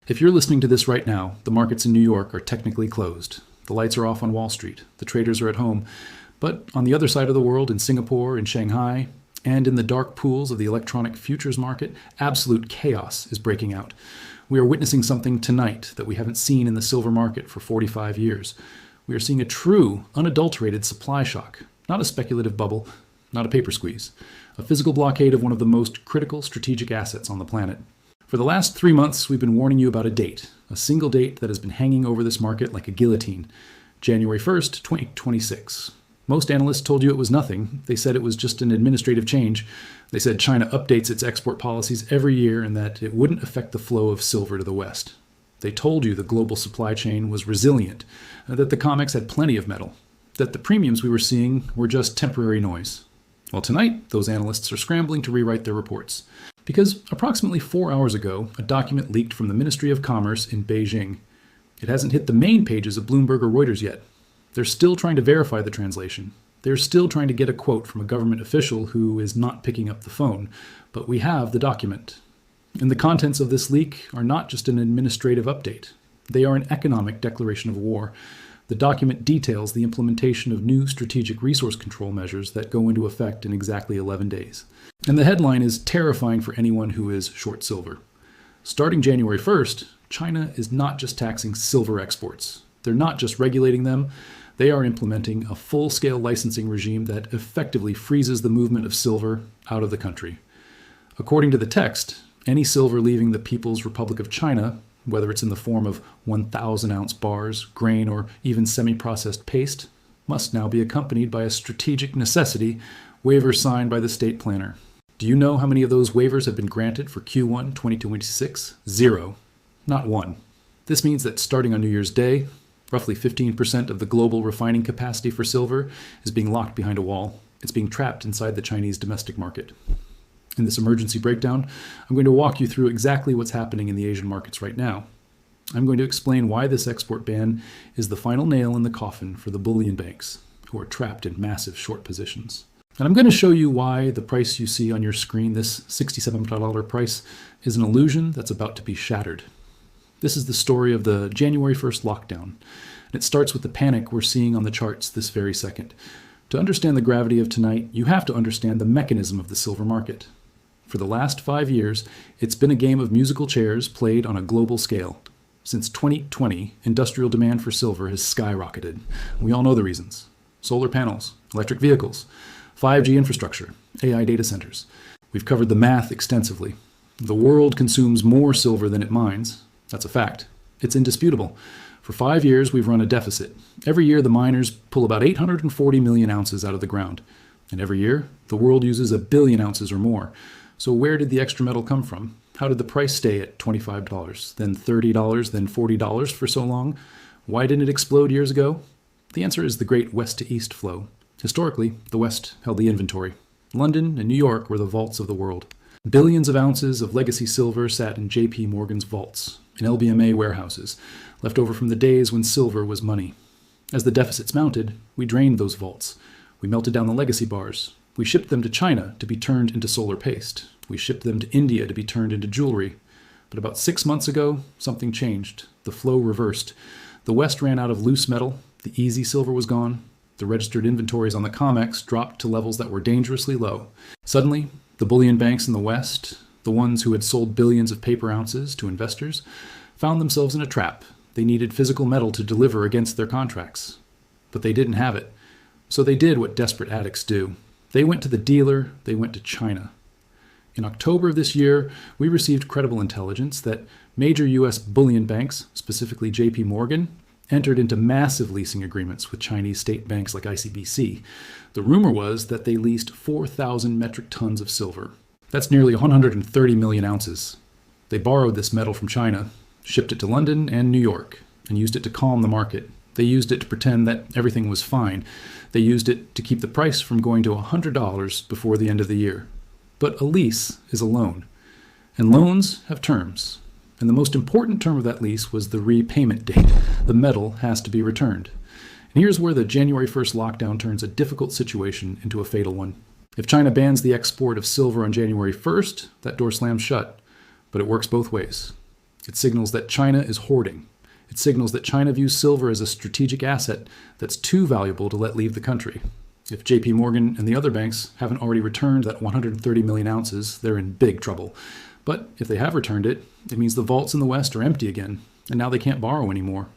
If you're listening to this right now, the markets in New York are technically closed. The lights are off on Wall Street. The traders are at home. But on the other side of the world, in Singapore, in Shanghai, and in the dark pools of the electronic futures market, absolute chaos is breaking out. We are witnessing something tonight that we haven't seen in the silver market for 45 years. We are seeing a true, unadulterated supply shock, not a speculative bubble, not a paper squeeze, a physical blockade of one of the most critical strategic assets on the planet. For the last 3 months, we've been warning you about a single date that has been hanging over this market like a guillotine, January 1st, 2026. Most analysts told you it was nothing. They said it was just an administrative change. They said China updates its export policies every year and that it wouldn't affect the flow of silver to the West. They told you the global supply chain was resilient, that the COMEX had plenty of metal, that the premiums we were seeing were just temporary noise. Well, tonight, those analysts are scrambling to rewrite their reports. Because approximately 4 hours ago, a document leaked from the Ministry of Commerce in Beijing. It hasn't hit the main pages of Bloomberg or Reuters yet. They're still trying to verify the translation. They're still trying to get a quote from a government official who is not picking up the phone. But we have the document. And the contents of this leak are not just an administrative update. They are an economic declaration of war. The document details the implementation of new strategic resource control measures that go into effect in exactly 11 days. And the headline is terrifying for anyone who is short silver. Starting January 1st, China is not just taxing silver exports. They're not just regulating them. They are implementing a full-scale licensing regime that effectively freezes the movement of silver out of the country. According to the text, any silver leaving the People's Republic of China, whether it's in the form of 1,000-ounce bars, grain, or even semi-processed paste, must now be accompanied by a strategic necessity waiver signed by the state planner. Do you know how many of those waivers have been granted for Q1 2026? 0. Not one. This means that starting on New Year's Day, roughly 15% of the global refining capacity for silver is being locked behind a wall. It's being trapped inside the Chinese domestic market. In this emergency breakdown, I'm going to walk you through exactly what's happening in the Asian markets right now. I'm going to explain why this export ban is the final nail in the coffin for the bullion banks, who are trapped in massive short positions. And I'm going to show you why the price you see on your screen, this $67 price, is an illusion that's about to be shattered. This is the story of the January 1st lockdown. And it starts with the panic we're seeing on the charts this very second. To understand the gravity of tonight, you have to understand the mechanism of the silver market. For the last 5 years, it's been a game of musical chairs played on a global scale. Since 2020, industrial demand for silver has skyrocketed. We all know the reasons. Solar panels, electric vehicles, 5G infrastructure, AI data centers. We've covered the math extensively. The world consumes more silver than it mines. That's a fact. It's indisputable. For 5 years, we've run a deficit. Every year, the miners pull about 840 million ounces out of the ground. And every year, the world uses 1 billion ounces or more. So where did the extra metal come from? How did the price stay at $25, then $30, then $40 for so long? Why didn't it explode years ago? The answer is the great west to east flow. Historically, the West held the inventory. London and New York were the vaults of the world. Billions of ounces of legacy silver sat in J.P. Morgan's vaults, in LBMA warehouses, left over from the days when silver was money. As the deficits mounted, we drained those vaults. We melted down the legacy bars. We shipped them to China to be turned into solar paste. We shipped them to India to be turned into jewelry. But about 6 months ago, something changed. The flow reversed. The West ran out of loose metal. The easy silver was gone. The registered inventories on the COMEX dropped to levels that were dangerously low. Suddenly, the bullion banks in the West, the ones who had sold billions of paper ounces to investors, found themselves in a trap. They needed physical metal to deliver against their contracts. But they didn't have it. So they did what desperate addicts do. They went to the dealer, they went to China. In October of this year, we received credible intelligence that major U.S. bullion banks, specifically J.P. Morgan, entered into massive leasing agreements with Chinese state banks like ICBC. The rumor was that they leased 4,000 metric tons of silver. That's nearly 130 million ounces. They borrowed this metal from China, shipped it to London and New York, and used it to calm the market. They used it to pretend that everything was fine. They used it to keep the price from going to $100 before the end of the year. But a lease is a loan, and loans have terms. And the most important term of that lease was the repayment date. The metal has to be returned. And here's where the January 1st lockdown turns a difficult situation into a fatal one. If China bans the export of silver on January 1st, that door slams shut. But it works both ways. It signals that China is hoarding. It signals that China views silver as a strategic asset that's too valuable to let leave the country. If JP Morgan and the other banks haven't already returned that 130 million ounces, they're in big trouble. But if they have returned it, it means the vaults in the West are empty again, and now they can't borrow anymore.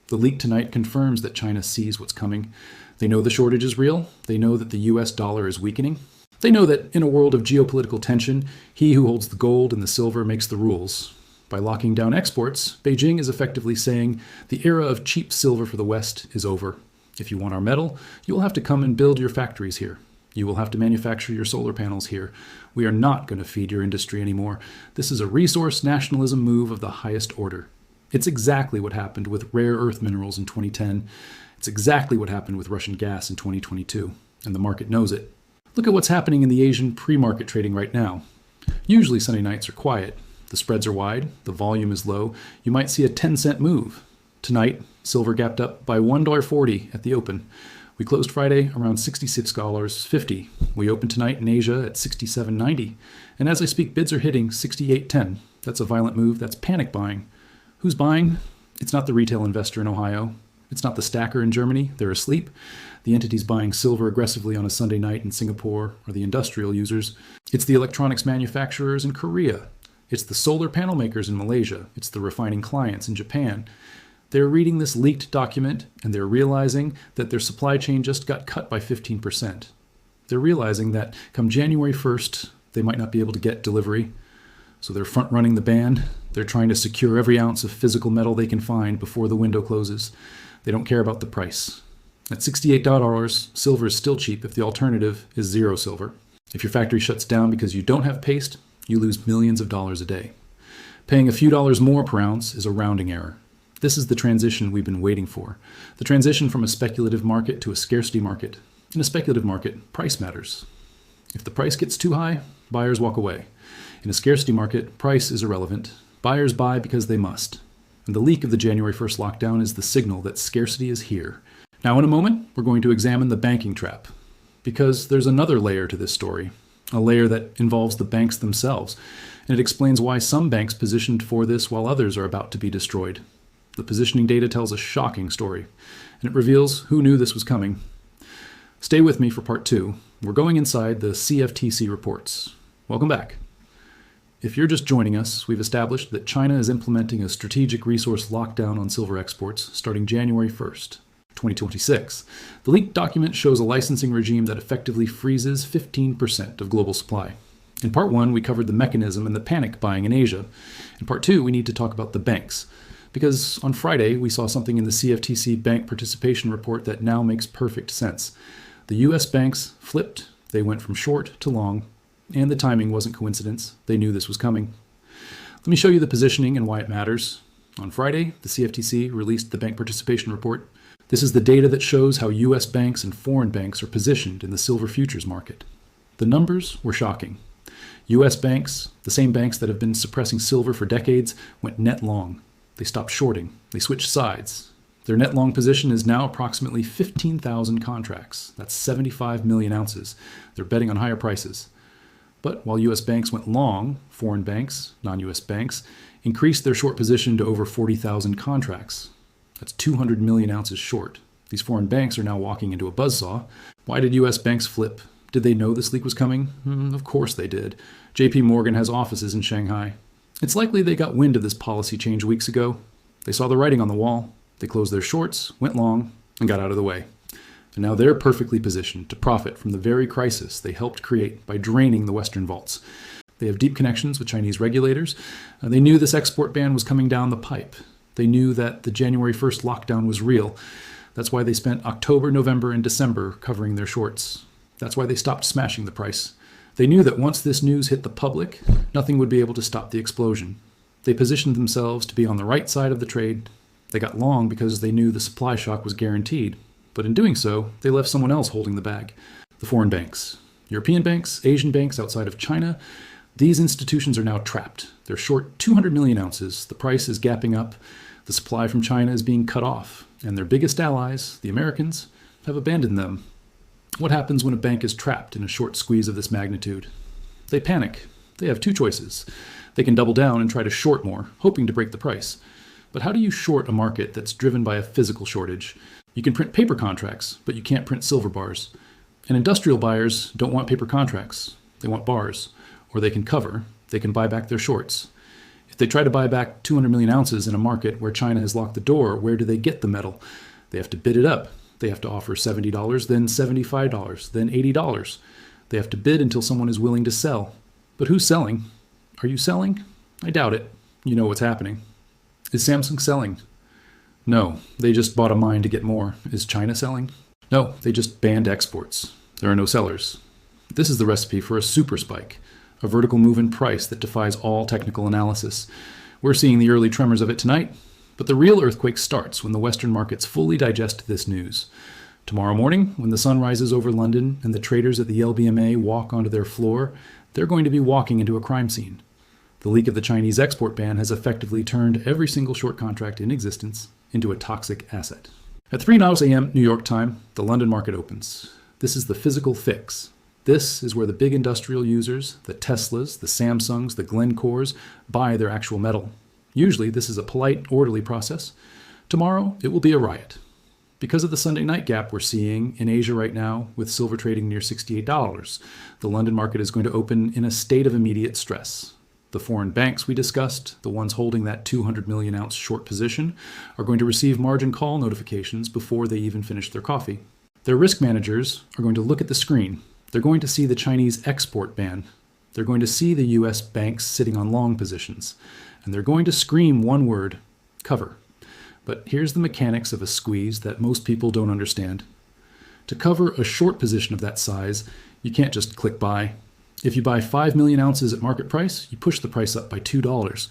The leak tonight confirms that China sees what's coming. They know the shortage is real. They know that the US dollar is weakening. They know that in a world of geopolitical tension, he who holds the gold and the silver makes the rules. By locking down exports, Beijing is effectively saying the era of cheap silver for the West is over. If you want our metal, you will have to come and build your factories here. You will have to manufacture your solar panels here. We are not going to feed your industry anymore. This is a resource nationalism move of the highest order. It's exactly what happened with rare earth minerals in 2010. It's exactly what happened with Russian gas in 2022, and the market knows it. Look at what's happening in the Asian pre-market trading right now. Usually Sunday nights are quiet. The spreads are wide, the volume is low. You might see a 10-cent move. Tonight, silver gapped up by $1.40 at the open. We closed Friday around $66.50. We opened tonight in Asia at $67.90. And as I speak, bids are hitting $68.10. That's a violent move. That's panic buying. Who's buying? It's not the retail investor in Ohio. It's not the stacker in Germany. They're asleep. The entities buying silver aggressively on a Sunday night in Singapore are the industrial users. It's the electronics manufacturers in Korea. It's the solar panel makers in Malaysia. It's the refining clients in Japan. They're reading this leaked document and they're realizing that their supply chain just got cut by 15%. They're realizing that come January 1st, they might not be able to get delivery. So they're front running the band. They're trying to secure every ounce of physical metal they can find before the window closes. They don't care about the price. At $68, silver is still cheap if the alternative is zero silver. If your factory shuts down because you don't have paste, you lose millions of dollars a day. Paying a few dollars more per ounce is a rounding error. This is the transition we've been waiting for. The transition from a speculative market to a scarcity market. In a speculative market, price matters. If the price gets too high, buyers walk away. In a scarcity market, price is irrelevant. Buyers buy because they must. And the leak of the January 1st lockdown is the signal that scarcity is here. Now, in a moment, we're going to examine the banking trap. Because there's another layer to this story. A layer that involves the banks themselves, and it explains why some banks positioned for this while others are about to be destroyed. The positioning data tells a shocking story, and it reveals who knew this was coming. Stay with me for part 2. We're going inside the CFTC reports. Welcome back. If you're just joining us, we've established that China is implementing a strategic resource lockdown on silver exports starting January 1st. 2026. The leaked document shows a licensing regime that effectively freezes 15% of global supply. In part 1, we covered the mechanism and the panic buying in Asia. In part 2, we need to talk about the banks. Because on Friday, we saw something in the CFTC bank participation report that now makes perfect sense. The US banks flipped, they went from short to long, and the timing wasn't coincidence. They knew this was coming. Let me show you the positioning and why it matters. On Friday, the CFTC released the bank participation report. This is the data that shows how US banks and foreign banks are positioned in the silver futures market. The numbers were shocking. US banks, the same banks that have been suppressing silver for decades, went net long. They stopped shorting. They switched sides. Their net long position is now approximately 15,000 contracts. That's 75 million ounces. They're betting on higher prices. But while US banks went long, foreign banks, non-US banks, increased their short position to over 40,000 contracts. That's 200 million ounces short. These foreign banks are now walking into a buzzsaw. Why did US banks flip? Did they know this leak was coming? Of course they did. JP Morgan has offices in Shanghai. It's likely they got wind of this policy change weeks ago. They saw the writing on the wall. They closed their shorts, went long, and got out of the way. And now they're perfectly positioned to profit from the very crisis they helped create by draining the Western vaults. They have deep connections with Chinese regulators. They knew this export ban was coming down the pipe. They knew that the January 1st lockdown was real. That's why they spent October, November, and December covering their shorts. That's why they stopped smashing the price. They knew that once this news hit the public, nothing would be able to stop the explosion. They positioned themselves to be on the right side of the trade. They got long because they knew the supply shock was guaranteed. But in doing so, they left someone else holding the bag. The foreign banks. European banks, Asian banks outside of China. These institutions are now trapped. They're short 200 million ounces. The price is gapping up. The supply from China is being cut off. And their biggest allies, the Americans, have abandoned them. What happens when a bank is trapped in a short squeeze of this magnitude? They panic. They have two choices. They can double down and try to short more, hoping to break the price. But how do you short a market that's driven by a physical shortage? You can print paper contracts, but you can't print silver bars. And industrial buyers don't want paper contracts. They want bars. Or they can cover. They can buy back their shorts. If they try to buy back 200 million ounces in a market where China has locked the door, where do they get the metal? They have to bid it up. They have to offer $70, then $75, then $80. They have to bid until someone is willing to sell. But who's selling? Are you selling? I doubt it. You know what's happening. Is Samsung selling? No, they just bought a mine to get more. Is China selling? No, they just banned exports. There are no sellers. This is the recipe for a super spike, a vertical move in price that defies all technical analysis. We're seeing the early tremors of it tonight, but the real earthquake starts when the Western markets fully digest this news. Tomorrow morning, when the sun rises over London and the traders at the LBMA walk onto their floor, they're going to be walking into a crime scene. The leak of the Chinese export ban has effectively turned every single short contract in existence into a toxic asset. At 3:00 a.m. New York time, the London market opens. This is the physical fix. This is where the big industrial users, the Teslas, the Samsungs, the Glencores, buy their actual metal. Usually this is a polite, orderly process. Tomorrow, it will be a riot. Because of the Sunday night gap we're seeing in Asia right now, with silver trading near $68, the London market is going to open in a state of immediate stress. The foreign banks we discussed, the ones holding that 200 million ounce short position, are going to receive margin call notifications before they even finish their coffee. Their risk managers are going to look at the screen. They're going to see the Chinese export ban. They're going to see the US banks sitting on long positions. And they're going to scream one word: cover. But here's the mechanics of a squeeze that most people don't understand. To cover a short position of that size, you can't just click buy. If you buy 5 million ounces at market price, you push the price up by $2.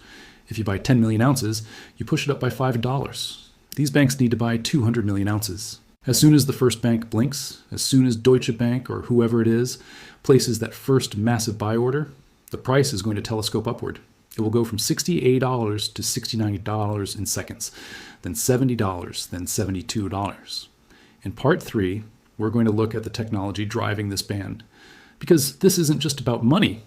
If you buy 10 million ounces, you push it up by $5. These banks need to buy 200 million ounces. As soon as the first bank blinks, as soon as Deutsche Bank or whoever it is places that first massive buy order, the price is going to telescope upward. It will go from $68 to $69 in seconds, then $70, then $72. In part 3, we're going to look at the technology driving this ban. Because this isn't just about money.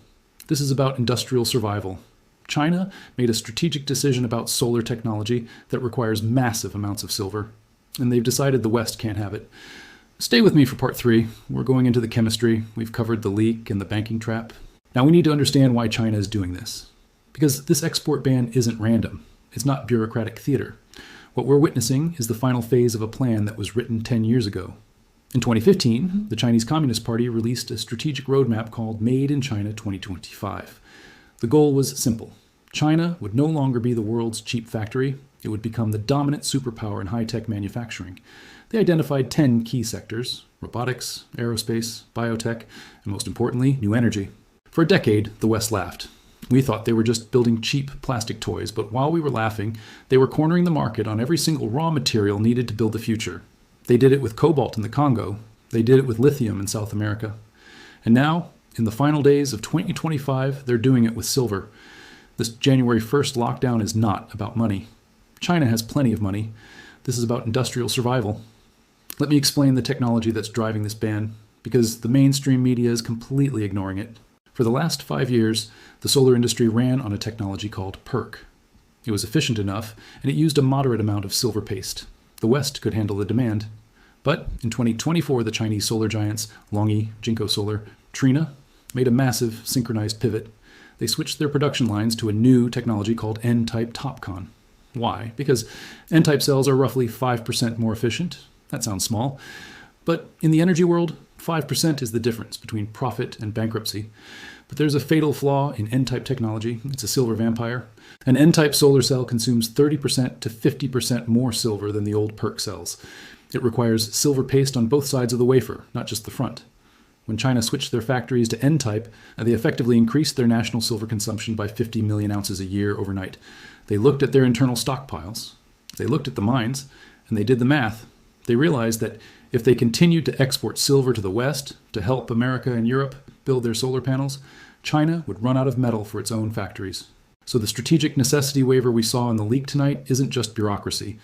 This is about industrial survival. China made a strategic decision about solar technology that requires massive amounts of silver, and they've decided the West can't have it. Stay with me for part 3. We're going into the chemistry. We've covered the leak and the banking trap. Now we need to understand why China is doing this. Because this export ban isn't random. It's not bureaucratic theater. What we're witnessing is the final phase of a plan that was written 10 years ago. In 2015, the Chinese Communist Party released a strategic roadmap called Made in China 2025. The goal was simple. China would no longer be the world's cheap factory. It would become the dominant superpower in high-tech manufacturing. They identified 10 key sectors: robotics, aerospace, biotech, and most importantly, new energy. For a decade, the West laughed. We thought they were just building cheap plastic toys, but while we were laughing, they were cornering the market on every single raw material needed to build the future. They did it with cobalt in the Congo. They did it with lithium in South America. And now, in the final days of 2025, they're doing it with silver. This January 1st lockdown is not about money. China has plenty of money. This is about industrial survival. Let me explain the technology that's driving this ban, because the mainstream media is completely ignoring it. For the last 5 years, the solar industry ran on a technology called PERC. It was efficient enough, and it used a moderate amount of silver paste. The West could handle the demand. But in 2024, the Chinese solar giants LONGi, Jinko Solar, Trina, made a massive synchronized pivot. They switched their production lines to a new technology called N-type TOPCon. Why? Because N-type cells are roughly 5% more efficient. That sounds small. But in the energy world, 5% is the difference between profit and bankruptcy. But there's a fatal flaw in N-type technology. It's a silver vampire. An N-type solar cell consumes 30% to 50% more silver than the old PERC cells. It requires silver paste on both sides of the wafer, not just the front. When China switched their factories to N-type, they effectively increased their national silver consumption by 50 million ounces a year overnight. They looked at their internal stockpiles. They looked at the mines, and they did the math. They realized that if they continued to export silver to the West to help America and Europe build their solar panels, China would run out of metal for its own factories. So the strategic necessity waiver we saw in the leak tonight isn't just bureaucracy.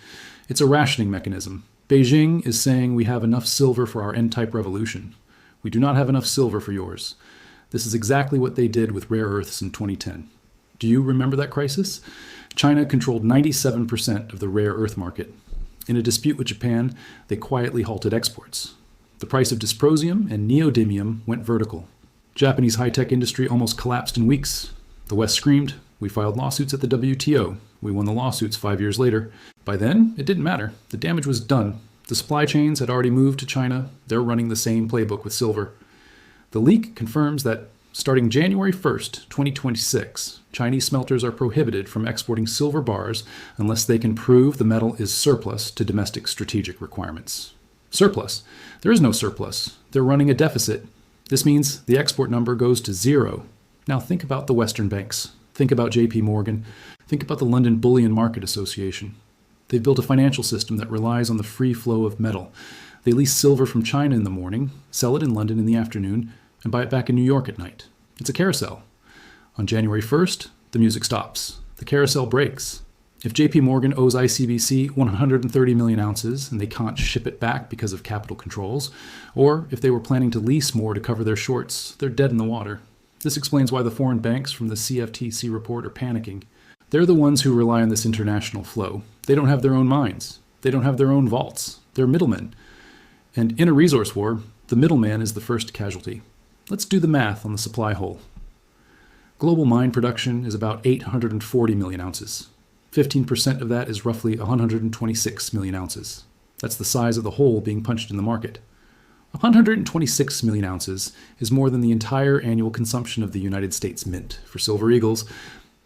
It's a rationing mechanism. Beijing is saying we have enough silver for our N-type revolution. We do not have enough silver for yours. This is exactly what they did with rare earths in 2010. Do you remember that crisis? China controlled 97% of the rare earth market. In a dispute with Japan, they quietly halted exports. The price of dysprosium and neodymium went vertical. Japanese high-tech industry almost collapsed in weeks. The West screamed. We filed lawsuits at the WTO. We won the lawsuits 5 years later. By then, it didn't matter. The damage was done. The supply chains had already moved to China. They're running the same playbook with silver. The leak confirms that starting January 1st, 2026, Chinese smelters are prohibited from exporting silver bars unless they can prove the metal is surplus to domestic strategic requirements. Surplus? There is no surplus. They're running a deficit. This means the export number goes to zero. Now think about the Western banks. Think about JP Morgan. Think about the London Bullion Market Association. They've built a financial system that relies on the free flow of metal. They lease silver from China in the morning, sell it in London in the afternoon, and buy it back in New York at night. It's a carousel. On January 1st, the music stops. The carousel breaks. If JP Morgan owes ICBC 130 million ounces and they can't ship it back because of capital controls, or if they were planning to lease more to cover their shorts, they're dead in the water. This explains why the foreign banks from the CFTC report are panicking. They're the ones who rely on this international flow. They don't have their own mines. They don't have their own vaults. They're middlemen. And in a resource war, the middleman is the first casualty. Let's do the math on the supply hole. Global mine production is about 840 million ounces. 15% of that is roughly 126 million ounces. That's the size of the hole being punched in the market. 126 million ounces is more than the entire annual consumption of the United States Mint for Silver Eagles.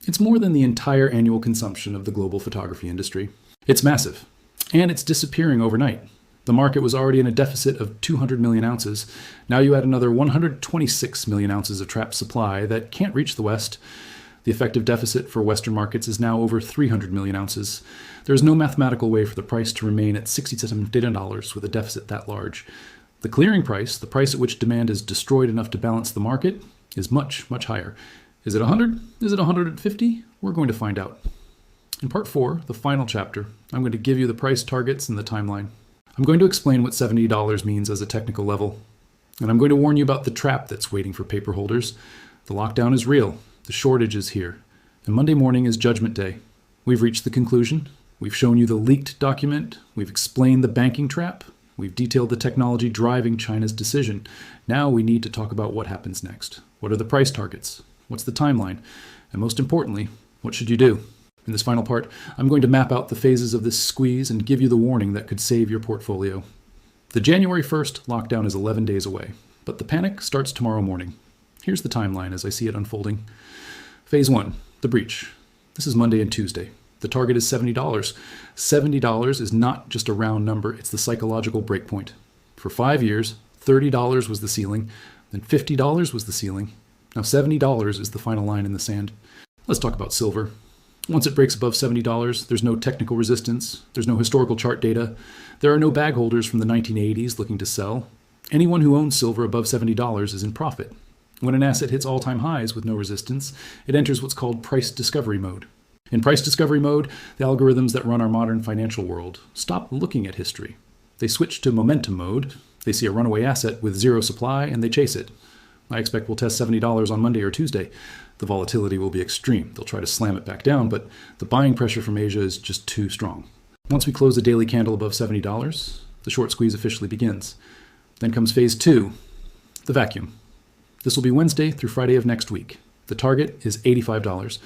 It's more than the entire annual consumption of the global photography industry. It's massive, and it's disappearing overnight. The market was already in a deficit of 200 million ounces. Now you add another 126 million ounces of trapped supply that can't reach the West. The effective deficit for Western markets is now over 300 million ounces. There is no mathematical way for the price to remain at $67 with a deficit that large. The clearing price, the price at which demand is destroyed enough to balance the market, is much, much higher. Is it 100? Is it 150? We're going to find out. In part 4, the final chapter, I'm going to give you the price targets and the timeline. I'm going to explain what $70 means as a technical level. And I'm going to warn you about the trap that's waiting for paper holders. The lockdown is real. The shortage is here. And Monday morning is Judgment Day. We've reached the conclusion. We've shown you the leaked document. We've explained the banking trap. We've detailed the technology driving China's decision. Now we need to talk about what happens next. What are the price targets? What's the timeline? And most importantly, what should you do? In this final part, I'm going to map out the phases of this squeeze and give you the warning that could save your portfolio. The January 1st lockdown is 11 days away, but the panic starts tomorrow morning. Here's the timeline as I see it unfolding. Phase 1, the breach. This is Monday and Tuesday. The target is $70. $70 is not just a round number, it's the psychological breakpoint. For 5 years, $30 was the ceiling, then $50 was the ceiling. Now $70 is the final line in the sand. Let's talk about silver. Once it breaks above $70, there's no technical resistance, there's no historical chart data, there are no bag holders from the 1980s looking to sell. Anyone who owns silver above $70 is in profit. When an asset hits all-time highs with no resistance, it enters what's called price discovery mode. In price discovery mode, the algorithms that run our modern financial world stop looking at history. They switch to momentum mode. They see a runaway asset with zero supply and they chase it. I expect we'll test $70 on Monday or Tuesday. The volatility will be extreme. They'll try to slam it back down, but the buying pressure from Asia is just too strong. Once we close the daily candle above $70, the short squeeze officially begins. Then comes phase 2, the vacuum. This will be Wednesday through Friday of next week. The target is $85.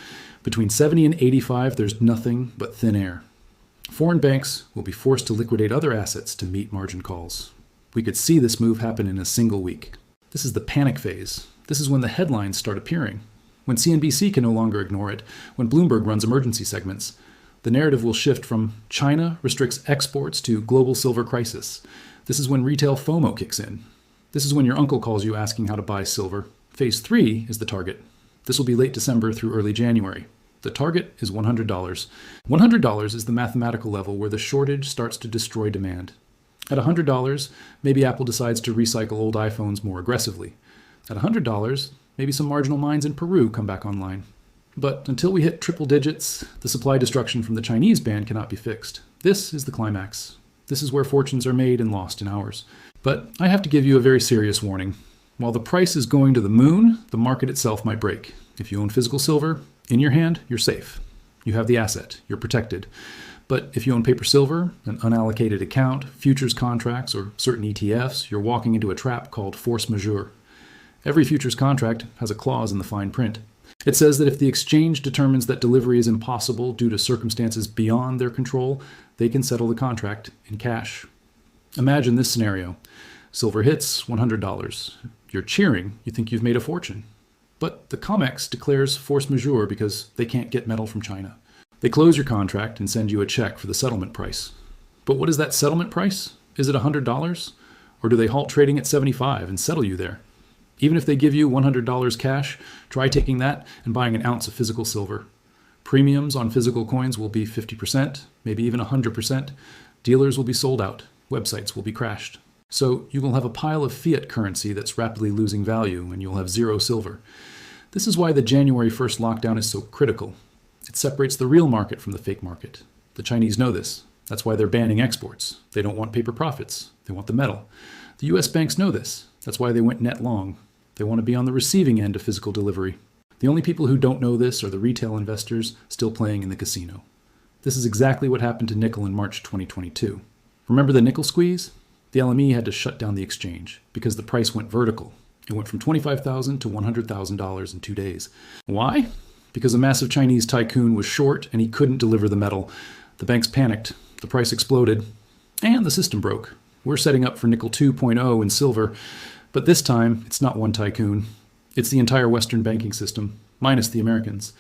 Between 70 and 85, there's nothing but thin air. Foreign banks will be forced to liquidate other assets to meet margin calls. We could see this move happen in a single week. This is the panic phase. This is when the headlines start appearing. When CNBC can no longer ignore it, when Bloomberg runs emergency segments, the narrative will shift from China restricts exports to global silver crisis. This is when retail FOMO kicks in. This is when your uncle calls you asking how to buy silver. Phase 3 is the target. This will be late December through early January. The target is $100. $100 is the mathematical level where the shortage starts to destroy demand. At $100, maybe Apple decides to recycle old iPhones more aggressively. At $100, maybe some marginal mines in Peru come back online. But until we hit triple digits, the supply destruction from the Chinese ban cannot be fixed. This is the climax. This is where fortunes are made and lost in hours. But I have to give you a very serious warning. While the price is going to the moon, the market itself might break. If you own physical silver, in your hand, you're safe. You have the asset, you're protected. But if you own paper silver, an unallocated account, futures contracts, or certain ETFs, you're walking into a trap called force majeure. Every futures contract has a clause in the fine print. It says that if the exchange determines that delivery is impossible due to circumstances beyond their control, they can settle the contract in cash. Imagine this scenario. Silver hits $100. You're cheering, you think you've made a fortune. But the COMEX declares force majeure because they can't get metal from China. They close your contract and send you a check for the settlement price. But what is that settlement price? Is it $100? Or do they halt trading at $75 and settle you there? Even if they give you $100 cash, try taking that and buying an ounce of physical silver. Premiums on physical coins will be 50%, maybe even 100%. Dealers will be sold out. Websites will be crashed. So you will have a pile of fiat currency that's rapidly losing value, and you'll have zero silver. This is why the January 1st lockdown is so critical. It separates the real market from the fake market. The Chinese know this. That's why they're banning exports. They don't want paper profits. They want the metal. The US banks know this. That's why they went net long. They want to be on the receiving end of physical delivery. The only people who don't know this are the retail investors still playing in the casino. This is exactly what happened to nickel in March 2022. Remember the nickel squeeze? The LME had to shut down the exchange because the price went vertical. It went from $25,000 to $100,000 in 2 days. Why? Because a massive Chinese tycoon was short and he couldn't deliver the metal. The banks panicked, the price exploded, and the system broke. We're setting up for nickel 2.0 in silver, but this time it's not one tycoon. It's the entire Western banking system, minus the Americans.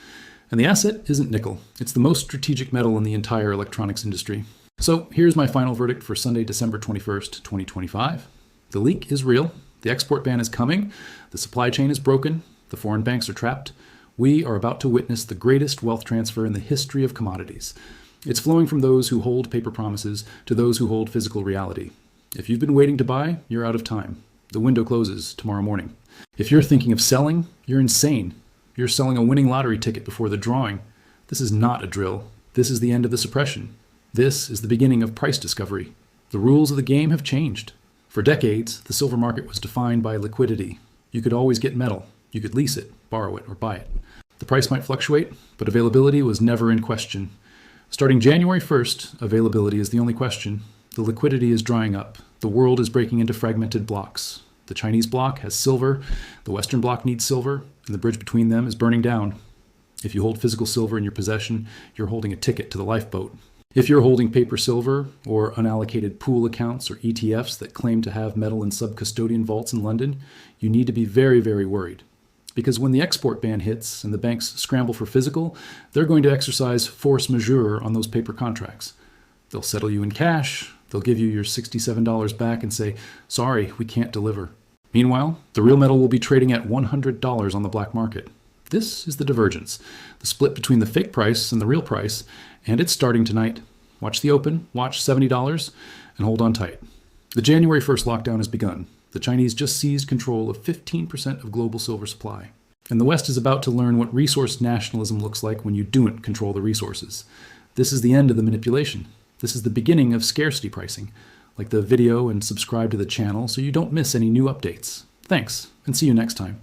And the asset isn't nickel. It's the most strategic metal in the entire electronics industry. So here's my final verdict for Sunday, December 21st, 2025. The leak is real. The export ban is coming. The supply chain is broken. The foreign banks are trapped. We are about to witness the greatest wealth transfer in the history of commodities. It's flowing from those who hold paper promises to those who hold physical reality. If you've been waiting to buy, you're out of time. The window closes tomorrow morning. If you're thinking of selling, you're insane. You're selling a winning lottery ticket before the drawing. This is not a drill. This is the end of the suppression. This is the beginning of price discovery. The rules of the game have changed. For decades, the silver market was defined by liquidity. You could always get metal. You could lease it, borrow it, or buy it. The price might fluctuate, but availability was never in question. Starting January 1st, availability is the only question. The liquidity is drying up. The world is breaking into fragmented blocks. The Chinese block has silver, the Western block needs silver, and the bridge between them is burning down. If you hold physical silver in your possession, you're holding a ticket to the lifeboat. If you're holding paper silver or unallocated pool accounts or ETFs that claim to have metal in sub-custodian vaults in London, you need to be very, very worried. Because when the export ban hits and the banks scramble for physical, they're going to exercise force majeure on those paper contracts. They'll settle you in cash, they'll give you your $67 back and say, sorry, we can't deliver. Meanwhile, the real metal will be trading at $100 on the black market. This is the divergence, the split between the fake price and the real price, and it's starting tonight. Watch the open, watch $70, and hold on tight. The January 1st lockdown has begun. The Chinese just seized control of 15% of global silver supply. And the West is about to learn what resource nationalism looks like when you don't control the resources. This is the end of the manipulation. This is the beginning of scarcity pricing. Like the video and subscribe to the channel so you don't miss any new updates. Thanks, and see you next time.